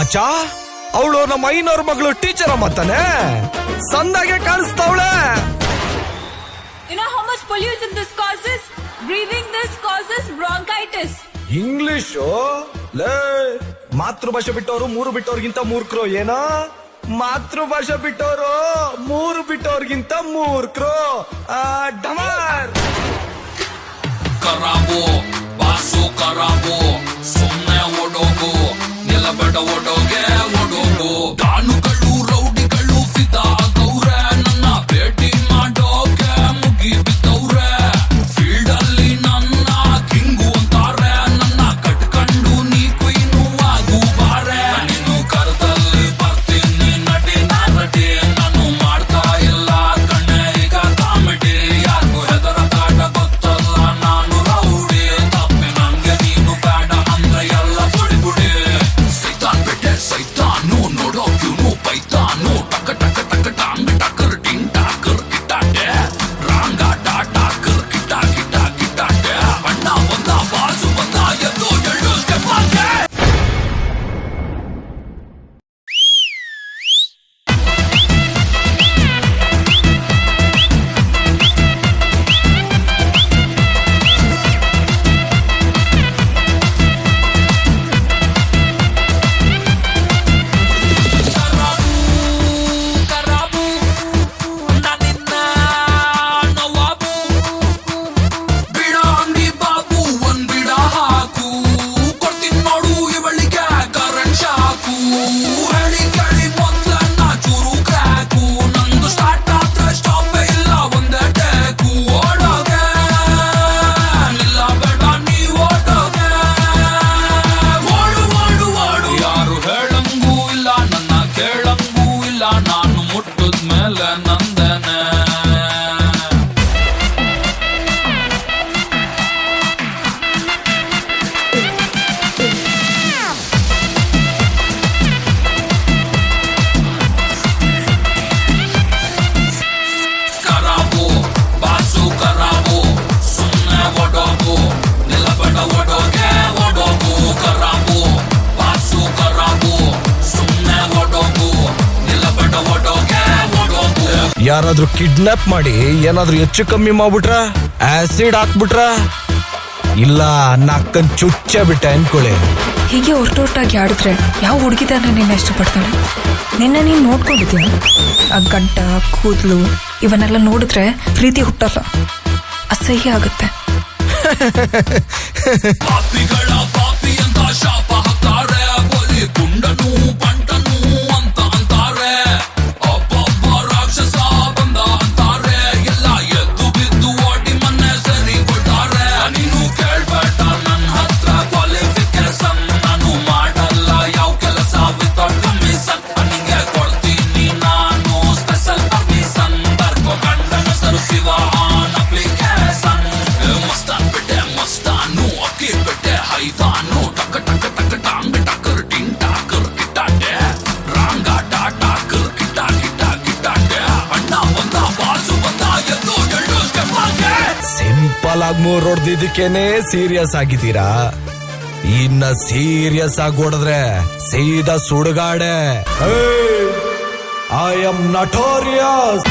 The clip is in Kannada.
ಮಚ್ಚ, ಅವಳು ನಮ್ಮ ಐನವ್ರ ಮಗಳು teacher ಅಮ್ಮತ್ತಾನೆ, ಸಂದಾಗೆ ಕಾಣಿಸ್ತಾವಳೆ. You know how much pollution this causes? Breathing this causes bronchitis. English ಲೇ, ಮಾತೃಭಾಷೆ ಬಿಟ್ಟವರು 3 ಬಿಟ್ಟವ್ರಿಗಿಂತ ಮೂರ್ಖರು. ಏನೋ ಮಾತೃಭಾಷೆ ಬಿಟ್ಟವರು 3 ಬಿಟ್ಟವ್ರಿಗಿಂತ ಮೂರ್ಖರು. ಡಮಾರ್ ಕರಾಬು ಬಾಸು ಕರಾಬು, ಸುಮ್ಮನೆ ಓಡೋಗು, ನಿಲ್ಲಬೇಡ ಓಡೋಗೆ ಓಡೋಗು. ದಾನುಗಳು ರೌಡಿಗಳು ಫಿದಾ ಆಗವ್ರೆ, ನನ್ನ ಭೇಟಿ ಮಾಡೋಕೆ ಮುಗಿ ಬಿದ್ದವ್ರೆ. ಫೀಲ್ಡ್ ಅಲ್ಲಿ ನನ್ನ ಕಿಂಗು ಅಂತಾರೆ, ನನ್ನ ಕಟ್ಕೊಂಡು ನೀ ಕ್ವೀನು ಆಗು ಬಾರೆ. ನೀನು ಕರದಲ್ಲಿ ಬರ್ತೀನಿ ನಟಿ ನಟಿ, ನಾನು ಮಾಡ್ತಾ ಇಲ್ಲ ಕಣ್ಣೆ ಈಗ ಕಾಮಿಡಿ. ಯಾರಿಗೂ ಹೆದರ ಕಾಟ ಗೊತ್ತಲ್ಲ, ನಾನು ರೌಡಿ. ತಪ್ಪಿ ನಂಗೆ ನೀನು ಬೇಡ ಅಂದ್ರೆ ಎಲ್ಲ ಬುಡಿ ಬುಡಿ. ಸೈತಾನ್ ಬಿಟ್ಟೆ ಸೈತಾನು, ನೋಡೋಕ್ಯೂನು ಪೈತಾನು. ಟಕ ಟಕ ಟಕ ಟಾಂಗ್ ಟಕರ್ ಟಿಂಗ್ ಟಾಕರ್ ಕಿಟ್ಟಾಟೆ, ರಾಂಗ ಟಾಕರ್ ಕಿಟ್ಟ ಕಿಟ್ಟ ಕಿಟ್ಟಾಟೆ. ಅಣ್ಣ ಬಂದ ಬಾಸು ಬಂದ ಎದ್ದು ಎಳ್ಳು ಸ್ಟೆಪ್ಪಾಗೆ. ಕರಾಬು ನಾನಿನ್ನ ನವಾಬು, ಬಿಡ ಅಂಗಡಿ ಬಾಬು ಒಂದ್ ಬಿಡ ಹಾಕು. ಕೊಡ್ತೀನಿ ನೋಡು ಇವಳಿಗೆ ಕರೆಂಟ್ ಶಾಕು. ಹೇಳಿ ಕೇಳಿ ಮೊದ್ಲನ್ನ ಚೂರು ಕ್ರ್ಯಾಕು. ನಂದು ಸ್ಟಾರ್ಟ್ ಆದ್ರೆ ಸ್ಟಾಪೇ ಇಲ್ಲ ಒಂದೇ ಟೇಕು. ಓಡೋಗೆ ನಿಲ್ಲಬೇಡ ನೀ ಓಡೋಗೆ, ಓಡು ಓಡು ಓಡು. ಯಾರು ಹೇಳಂಗೂ ಇಲ್ಲ, ನನ್ನ ಕೇಳಂಗೂ ಇಲ್ಲ, ನಾನು ಮುಟ್ಟಿದ್ಮೇಲೆ ನಂದೇನೆ. ಕರಾಬು ಬಾಸು ಕರಾಬು, ಸುಮ್ಮನೆ ಓಡೋಗು, ನಿಲ್ಲಬೇಡ ಓಡೋಗೆ ಓಡೋಗು. ಕರಾಬು ಬಾಸು ಕರಾಬು, ಸುಮ್ಮನೆ ಓಡೋಗು, ನಿಲ್ಲಬೇಡ ಓಡೋಗೆ ಓಡೋಗು. ಯಾರಾದ್ರೂ ಕಿಡ್ನಾಪ್ ಮಾಡಿ ಏನಾದ್ರೂ ಹೆಚ್ಚು ಕಮ್ಮಿ ಮಾಡ್ಬಿಟ್ರ, ಆಸಿಡ್ ಹಾಕ್ಬಿಟ್ರ, ಇಲ್ಲ ನಕ್ಕನ್ ಚುಚ್ಚ ಬಿಟ್ಟ ಅನ್ಕೊಳ್ಳಿ. ಹೀಗೆ ಹೊರಟೊಟ್ಟಾಗಿ ಆಡಿದ್ರೆ ಯಾವ ಹುಡುಗಿದಾನೆ ನಿನ್ನ ಇಷ್ಟಪಡ್ತಾಳೆ? ನಿನ್ನ ನೀನು ನೋಡ್ಕೊಂಡಿದ್ದೀನಿ. ಆ ಗಡ್ಡ ಕೂದಲು ಇವನ್ನೆಲ್ಲ ನೋಡಿದ್ರೆ ಪ್ರೀತಿ ಹುಟ್ಟಲ್ಲ, ಅಸಹ್ಯ ಆಗುತ್ತೆ. ಪಾಪಿಗಳ ಪಾಪಿ ಅಂತ ಶಾಪ ಹಾಕ್ತಾರೆ, ಬಲಿ ಗುಂಡನು ಬಂಟನು ಅಂತ ಅಂತಾರೆ. ಒಬ್ಬೊಬ್ಬ ರಾಕ್ಷಸ ಬಂದ ಅಂತಾರೆ, ಎಲ್ಲ ಎದ್ದು ಬಿದ್ದು ಓಡಿ ಮನೆ ಸರಿ ಕೊಡ್ತಾರೆ. ನೀನು ಕೇಳ್ಬೇಡ ನನ್ನ ಹತ್ರ ಕ್ವಾಲಿಫಿಕೇಶನ್, ನಾನು ಮಾಡಲ್ಲ ಯಾವ ಕೆಲಸ ವಿತೌಟ್ ಕಮಿಷನ್. ನಿಂಗೆ ಕೊಡ್ತೀನಿ ನಾನು ಸ್ಪೆಷಲ್ ಪರ್ಮಿಷನ್, ಬರ್ಕೋ ಗಂಡನ ಸರು ಶಿವ ಆನ್ ಅಪ್ಲಿಕೇಶನ್. ಮಸ್ತಾನ್ ಬಿಟ್ಟೆ ಮಸ್ತಾನು, ಅಕ್ಕಿ ಬಿಟ್ಟೆ ಹೈದಾನು. ಟಕ ಟಕ ಟಕ ಟಾಂಗ್ ಟಕರ್ ಟಿಂಗ್ ಟಾಕರ್ ಕಿಟ್ಟಾಟೆ, ರಾಂಗ ಟಾಕರ್ ಕಿಟ್ಟ ಕಿಟ್ಟ ಕಿಟ್ಟಾಟೆ. ಅಣ್ಣ ಬಂದ ಬಾಸು ಬಂದ ಎದ್ದು ಎಳ್ಳು ಸ್ಟೆಪ್ಪಾಗೆ. ಸಿಂಪಲ್ ಆಗಿ 3 ಹೊಡೆದಿದ್ದಕ್ಕೇನೆ ಸೀರಿಯಸ್ ಆಗಿದ್ದೀರಾ. ಇನ್ನ ಸೀರಿಯಸ್ ಆಗಿ ಹೊಡೆದ್ರೆ ಸೀದಾ ಸುಡುಗಾಡೆ. I am notorious.